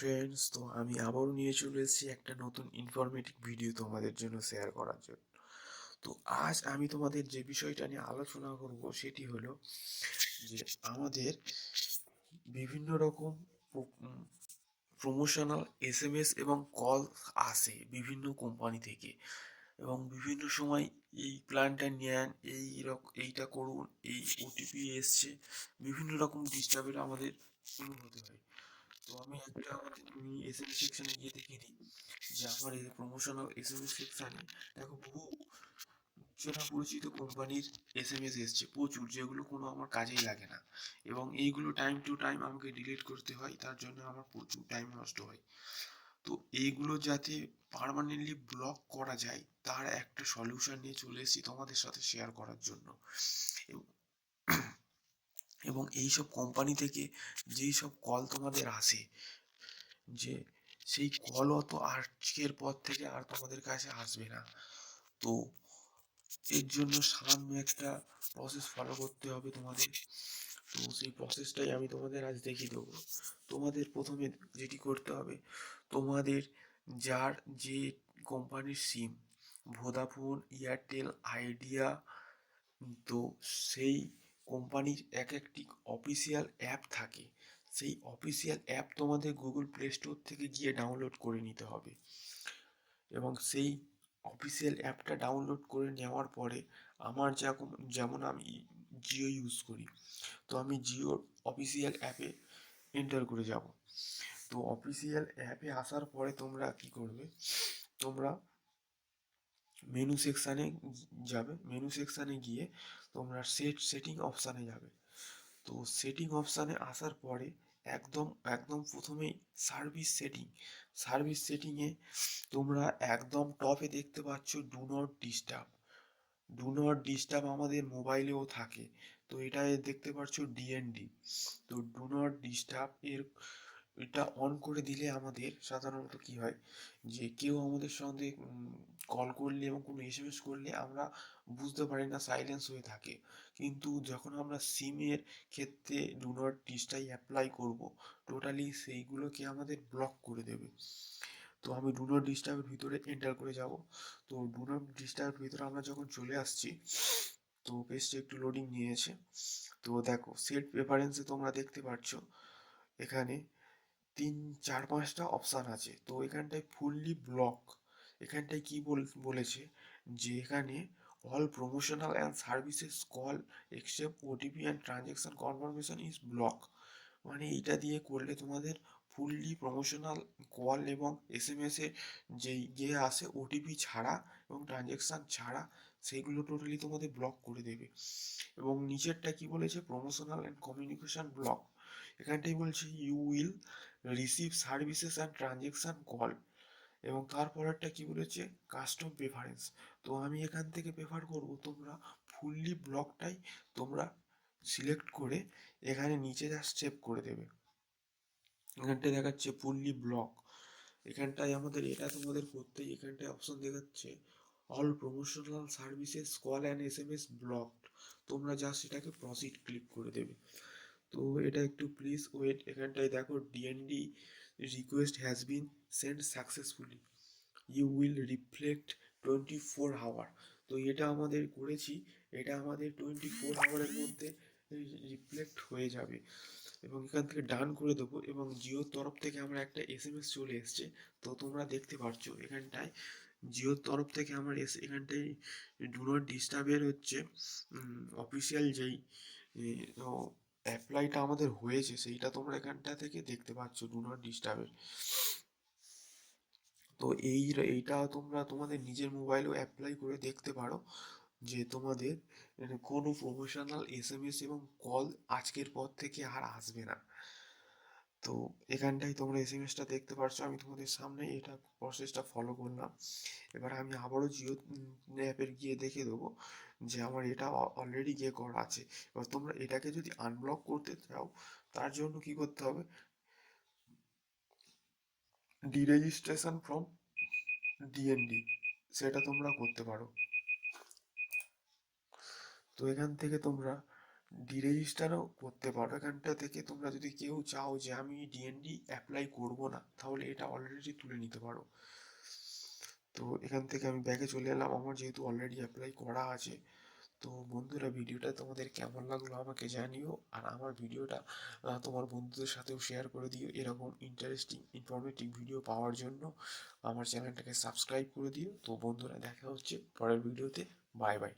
Friends, তো আমি আবারও নিয়ে চলে এসেছি একটা নতুন ইনফরমেটিভ ভিডিও তোমাদের জন্য শেয়ার করার জন্য। তো আজ আমি তোমাদের যে বিষয়টা নিয়ে আলোচনা করব সেটি হলো যে আমাদের বিভিন্ন রকম প্রমোশনাল এসএমএস এবং কল আসে বিভিন্ন কোম্পানি থেকে, এবং বিভিন্ন সময় এই প্ল্যানটা নেন, এইটা করুন, এই ওটিপি এসছে, বিভিন্ন রকম ডিস্টার্বের আমাদের হতে হয়। তো আমি আমাদের এসএমএস সেকশনে গিয়ে দেখে নিই যে আমার এই প্রমোশনাল এসএমএস সেকশনে দেখো বহু চেনা পরিচিত কোম্পানির এসএমএস এসছে প্রচুর, যেগুলো কোনো আমার কাজেই লাগে না, এবং এইগুলো টাইম টু টাইম আমাকে ডিলিট করতে হয়, তার জন্য আমার প্রচুর টাইম নষ্ট হয়। তো এইগুলো যাতে পার্মানেন্টলি ব্লক করা যায় তার একটা সলিউশন নিয়ে চলে এসেছি তোমাদের সাথে শেয়ার করার জন্য। এবং এইসব কোম্পানি থেকে যেই সব কল তোমাদের আসে, যে সেই কল অত আজকের পর থেকে আর তোমাদের কাছে আসবে না। তো এর জন্য সামান্য একটা প্রসেস ফলো করতে হবে তোমাদের। তো সেই প্রসেসটাই আমি তোমাদের আজ দেখিয়ে দেবো। তোমাদের প্রথমে যেটি করতে হবে, তোমাদের যার যে কোম্পানির সিম, ভোদাফোন, এয়ারটেল, আইডিয়া, তো সেই কোম্পানির এক একটি অফিসিয়াল অ্যাপ থাকে। সেই অফিসিয়াল অ্যাপ তোমাদের গুগল প্লে স্টোর থেকে গিয়ে ডাউনলোড করে নিতে হবে, এবং সেই অফিসিয়াল অ্যাপটা ডাউনলোড করে নেওয়ার পরে আমার যেমন আমি জিও ইউজ করি, তো আমি জিওর অফিসিয়াল অ্যাপে এন্টার করে যাব। তো অফিসিয়াল অ্যাপে আসার পরে তোমরা কি করবে, তোমরা মেনু সেকশানে যাবে। মেনু সেকশানে গিয়ে তোমরা সেটিং অপশানে যাবে। তো সেটিং অপশানে আসার পরে একদম একদম প্রথমেই সার্ভিস সেটিংয়ে তোমরা একদম টপে দেখতে পাচ্ছ ডু নট ডিস্টার্ব আমাদের মোবাইলেও থাকে। তো এটা দেখতে পাচ্ছ ডিএনডি। তো ডু নট ডিস্টার্ব এটা অন করে দিলে আমাদের সাধারণত কি হয়, যে কেউ আমাদের সঙ্গে কল করলে এবং কোনো এসএমএস করলে আমরা বুঝতে পারি না, সাইলেন্স হয়ে থাকে। কিন্তু যখন আমরা সিমের ক্ষেত্রে ডু নট ডিস্টার্ব অ্যাপ্লাই করব, টোটালি সেইগুলোকে আমাদের ব্লক করে দেবে। তো আমি ডু নট ডিস্টার্বের ভিতরে এন্টার করে যাব। তো ডু নট ডিস্টার্বের ভিতরে আমরা যখন চলে আসছি, তো পেজটা একটু লোডিং নিয়েছে। তো দেখো, সেট প্রেফারেন্সে তোমরা দেখতে পাচ্ছ এখানে 3 4 5টা অপশান আছে। তো এখানটায় ফুললি ব্লক, এখানটায় কি বলেছে যে এখানে all promotional and services call except OTP and transaction confirmation is block. মানে এইটা দিয়ে করলে তোমাদের ফুললি প্রমোশনাল কল এবং এসএমএসে যেই আসে ওটিপি ছাড়া এবং ট্রানজ্যাকশান ছাড়া, সেইগুলো টোটালি তোমাদের ব্লক করে দেবে। এবং নিচেরটা কি বলেছে, প্রমোশনাল অ্যান্ড কমিউনিকেশন ব্লক, এখানটাই বলছে you will receive services and transaction call, এবং তারপরেরটা কি বলেছে, কাস্টম প্রেফারেন্স। তো আমি এখান থেকে প্রেফার করব তোমরা ফুললি ব্লকটাই তোমরা সিলেক্ট করে এখানে নিচে যা সেভ করে দেবে। এখানটায় দেখাচ্ছে ফুললি ব্লক, এখানটায় আমাদের এটা তোমাদের করতেই, এখানটায় অপশন দেখাচ্ছে all promotional services call and SMS blocked. তোমরা যা সেটাকে প্রসিড ক্লিক করে দেবে। তো এটা একটু প্লিজ ওয়েট, এখানটায় দেখো DND request has been send successfully, you will reflect 24 hour. তো এটা আমাদের করেছি, এটা আমাদের 24 আওয়ারের মধ্যে রিফ্লেক্ট হয়ে যাবে, এবং এখান থেকে ডান করে দেবো। এবং জিওর তরফ থেকে আমরা একটা এসএমএস চলে এসছে। তো তোমরা দেখতে পাচ্ছ এখানটায় জিওর তরফ থেকে আমার এখানটায় ডু নট ডিস্টার্বের হচ্ছে অফিসিয়াল যেই অ্যাপ্লাইটা আমাদের হয়েছে, সেইটা তোমরা এখানটা থেকে দেখতে পাচ্ছ ডু নট ডিস্টার্বের। তো এইটা তোমরা তোমাদের নিজের মোবাইলেও অ্যাপ্লাই করে দেখতে পারো যে তোমাদের কোনো প্রমোশনাল এসএমএস এবং কল আজকের পর থেকে আর আসবে না। তো এখানটায় তোমরা এসএমএসটা দেখতে পাচ্ছ, আমি তোমাদের সামনে এটা প্রসেসটা ফলো করলাম। এবার আমি আবারও জিও অ্যাপের গিয়ে দেখে দেবো যে আমার এটা অলরেডি গিয়ে করা আছে। এবার তোমরা এটাকে যদি আনব্লক করতে চাও, তার জন্য কি করতে হবে, ডিরেজিস্ট্রেশন ফ্রম ডিএনডি, সেটা তোমরা করতে পারো। তো এখান থেকে তোমরা ডিরেজিস্টারও করতে পারো। এখানটা থেকে তোমরা যদি কেউ চাও যে আমি ডিএনডি অ্যাপ্লাই করব না, তাহলে এটা অলরেডি তুলে নিতে পারো। তো এখান থেকে আমি ব্যাগে চলে এলাম, আমার যেহেতু অলরেডি অ্যাপ্লাই করা আছে। তো বন্ধুরা, ভিডিওটা তোমাদের কেমন লাগলো আমাকে জানিও, আর আমার ভিডিওটা তোমার বন্ধুদের সাথেও শেয়ার করে দিও। এরকম ইন্টারেস্টিং ইনফরমেটিভ ভিডিও পাওয়ার জন্য আমার চ্যানেলটাকে সাবস্ক্রাইব করে দিও। তো বন্ধুরা, দেখা হচ্ছে পরের ভিডিওতে। Bye bye.